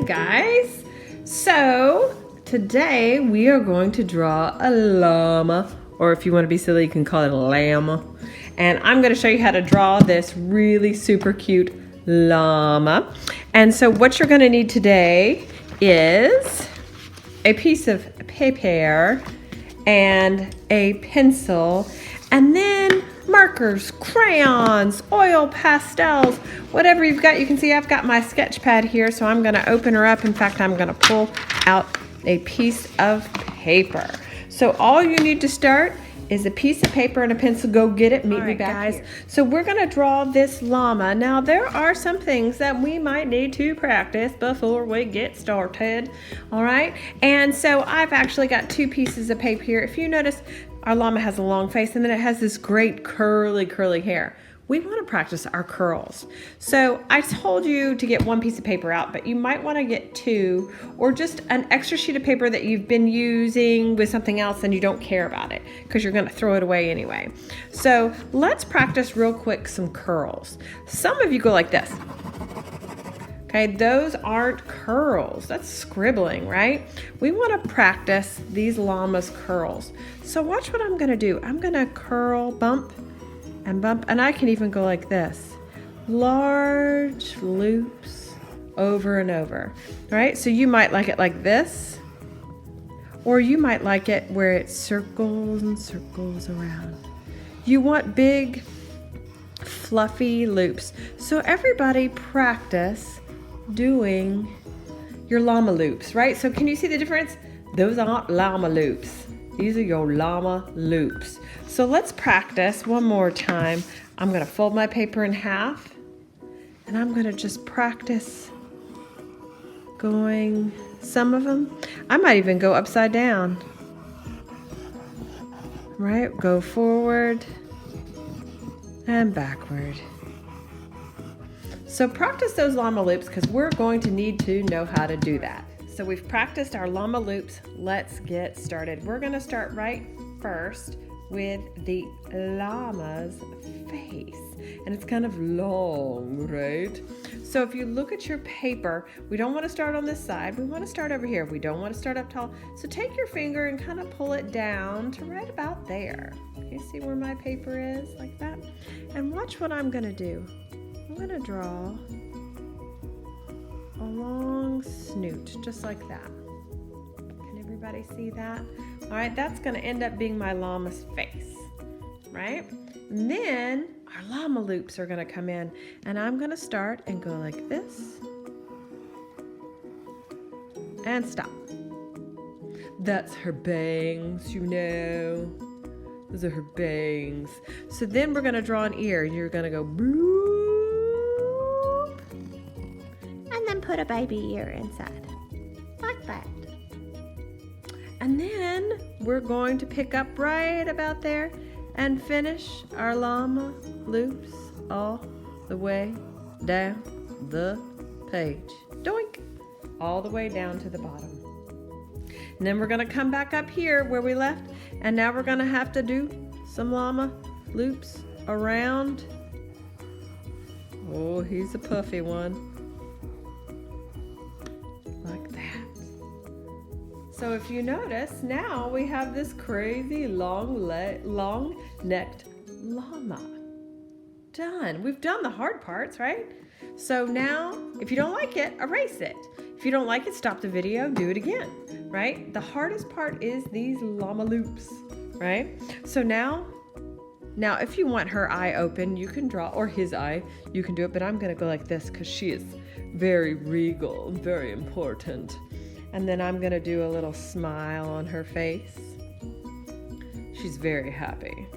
guys. So today we are going to draw a llama, or if you want to be silly, you can call it a llama. And I'm going to show you how to draw this really super cute llama. And so what you're going to need today is a piece of paper and a pencil, and then markers, crayons, oil pastels, whatever you've got. You can see I've got my sketch pad here, so I'm going to open her up. In fact, I'm going to pull out a piece of paper. So all you need to start is a piece of paper and a pencil. Go get it. Meet me back, guys. Here. So we're going to draw this llama. Now there are some things that we might need to practice before we get started. All right. And so I've actually got two pieces of paper here. If you notice, our llama has a long face and then it has this great curly hair. We want to practice our curls. So I told you to get one piece of paper out, but you might want to get two, or just an extra sheet of paper that you've been using with something else and you don't care about it because you're going to throw it away anyway. So let's practice real quick some curls. Some of you go like this. Okay, those aren't curls. That's scribbling, right? We want to practice these llama's curls. So watch what I'm going to do. I'm going to curl, bump, and I can even go like this. Large loops over and over, right? So you might like it like this, or you might like it where it circles and circles around. You want big, fluffy loops. So everybody practice doing your llama loops, right? So can you see the difference? Those aren't llama loops. These are your llama loops. So let's practice one more time. I'm going to fold my paper in half, and I'm going to just practice going some of them. I might even go upside down. Right? Go forward and backward. So practice those llama loops because we're going to need to know how to do that. So we've practiced our llama loops. Let's get started. We're going to start right first with the llama's face. And it's kind of long, right? So if you look at your paper, we don't want to start on this side. We want to start over here. We don't want to start up tall. So take your finger and kind of pull it down to right about there. You see where my paper is? Like that. And watch what I'm going to do. I'm going to draw a long snoot, just like that. Can everybody see that? All right, that's going to end up being my llama's face, right? And then our llama loops are going to come in, and I'm going to start and go like this and stop. That's her bangs, you know. Those are her bangs. So then we're going to draw an ear. You're going to go bloop. Put a baby ear inside, like that. And then we're going to pick up right about there and finish our llama loops all the way down the page. Doink! All the way down to the bottom. And then we're going to come back up here where we left, and now we're going to have to do some llama loops around. Oh, he's a puffy one. So if you notice, now we have this crazy long-necked llama. Done. We've done the hard parts, right? So now, if you don't like it, erase it. If you don't like it, stop the video, do it again, right? The hardest part is these llama loops, right? So now if you want her eye open, you can draw, or his eye, you can do it, but I'm gonna go like this because she is very regal, very important. And then I'm going to do a little smile on her face. She's very happy.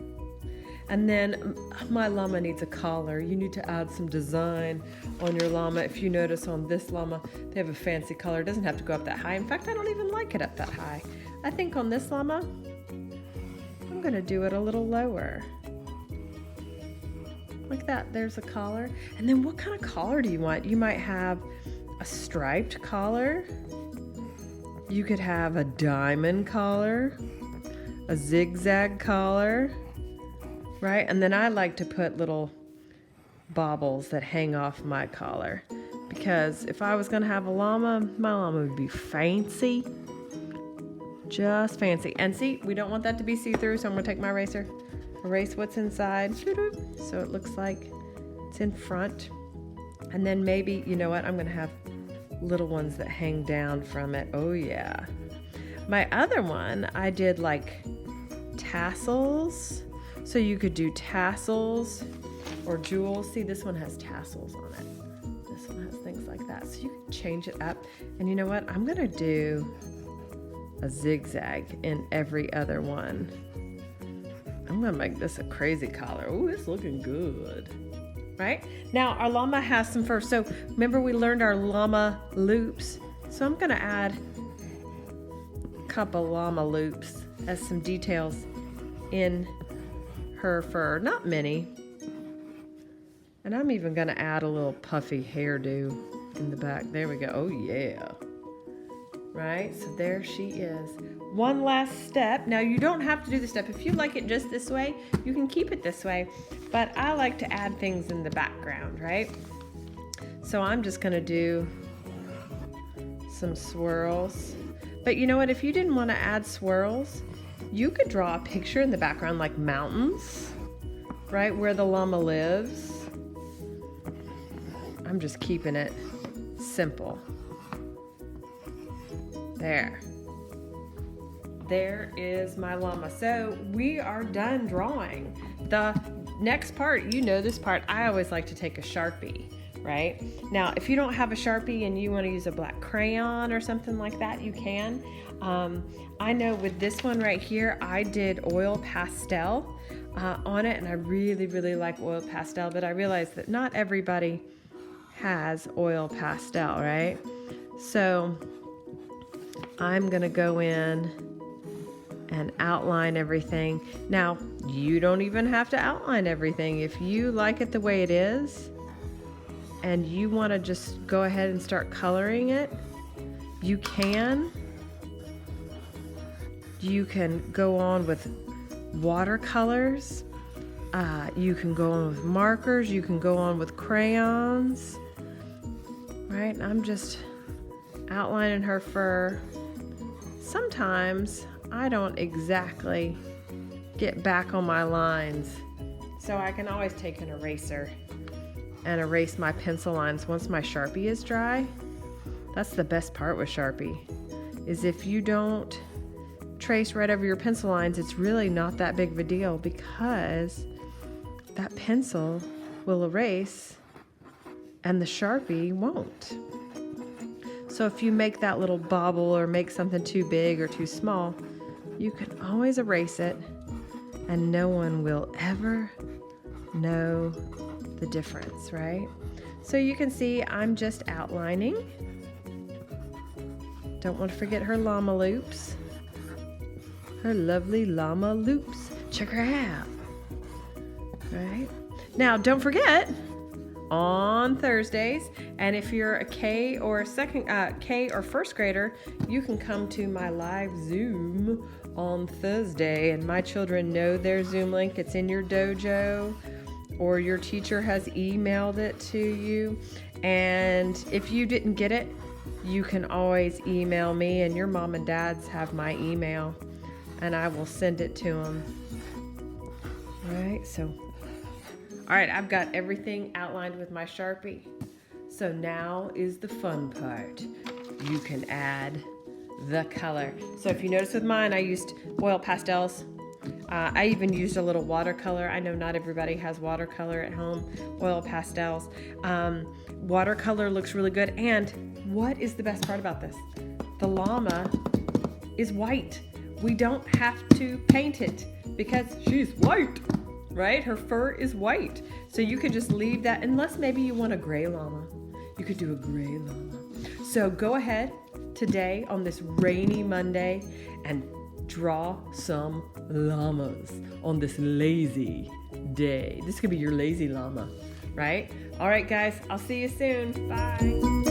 And then my llama needs a collar. You need to add some design on your llama. If you notice on this llama, they have a fancy collar. It doesn't have to go up that high. In fact, I don't even like it up that high. I think on this llama, I'm going to do it a little lower. Like that. There's a collar. And then what kind of collar do you want? You might have a striped collar. You could have a diamond collar, a zigzag collar, right? And then I like to put little baubles that hang off my collar. because if I was gonna have a llama, my llama would be fancy. Just fancy. And see, we don't want that to be see-through, so I'm gonna take my eraser, erase what's inside, so it looks like it's in front. And then maybe, you know what, I'm gonna have little ones that hang down from it. Oh yeah. My other one, I did like tassels. So you could do tassels or jewels. See, this one has tassels on it. This one has things like that. So you can change it up. And you know what? I'm gonna do a zigzag in every other one. I'm gonna make this a crazy collar. Oh, it's looking good. Right? Now our llama has some fur. So remember we learned our llama loops. So I'm gonna add a couple llama loops as some details in her fur, not many. And I'm even gonna add a little puffy hairdo in the back. There we go. Oh yeah. Right, so there she is. One last step. Now you don't have to do this step. If you like it just this way, you can keep it this way. But I like to add things in the background, right? So I'm just gonna do some swirls. But you know what, if you didn't wanna add swirls, you could draw a picture in the background like mountains, right, where the llama lives. I'm just keeping it simple. There. There is my llama. So we are done drawing. The next part, you know this part, I always like to take a Sharpie, right? Now, if you don't have a Sharpie and you want to use a black crayon or something like that, you can. I know with this one right here, I did oil pastel on it, and I really, really like oil pastel, but I realized that not everybody has oil pastel, right? So I'm gonna go in and outline everything. Now, you don't even have to outline everything. If you like it the way it is, and you wanna just go ahead and start coloring it, you can. You can go on with watercolors. You can go on with markers. You can go on with crayons. Right, I'm just outlining her fur. Sometimes I don't exactly get back on my lines, so I can always take an eraser and erase my pencil lines once my Sharpie is dry. That's the best part with Sharpie, is if you don't trace right over your pencil lines, it's really not that big of a deal because that pencil will erase and the Sharpie won't. So if you make that little bobble or make something too big or too small, you can always erase it and no one will ever know the difference, right? So you can see I'm just outlining. Don't want to forget her llama loops. Her lovely llama loops. Check her out. Right? Now, don't forget, on Thursdays, and if you're a K or first grader, you can come to my live Zoom on Thursday, and my children know their Zoom link. It's in your dojo, or your teacher has emailed it to you. And if you didn't get it, you can always email me, and your mom and dads have my email, and I will send it to them. All right, so all right, I've got everything outlined with my Sharpie. So now is the fun part. You can add the color. So if you notice with mine, I used oil pastels. I even used a little watercolor. I know not everybody has watercolor at home. Oil pastels. Watercolor looks really good. And what is the best part about this? The llama is white. We don't have to paint it because she's white. Right? Her fur is white. So you could just leave that, unless maybe you want a gray llama. You could do a gray llama. So go ahead today on this rainy Monday and draw some llamas on this lazy day. This could be your lazy llama, right? All right, guys, I'll see you soon. Bye.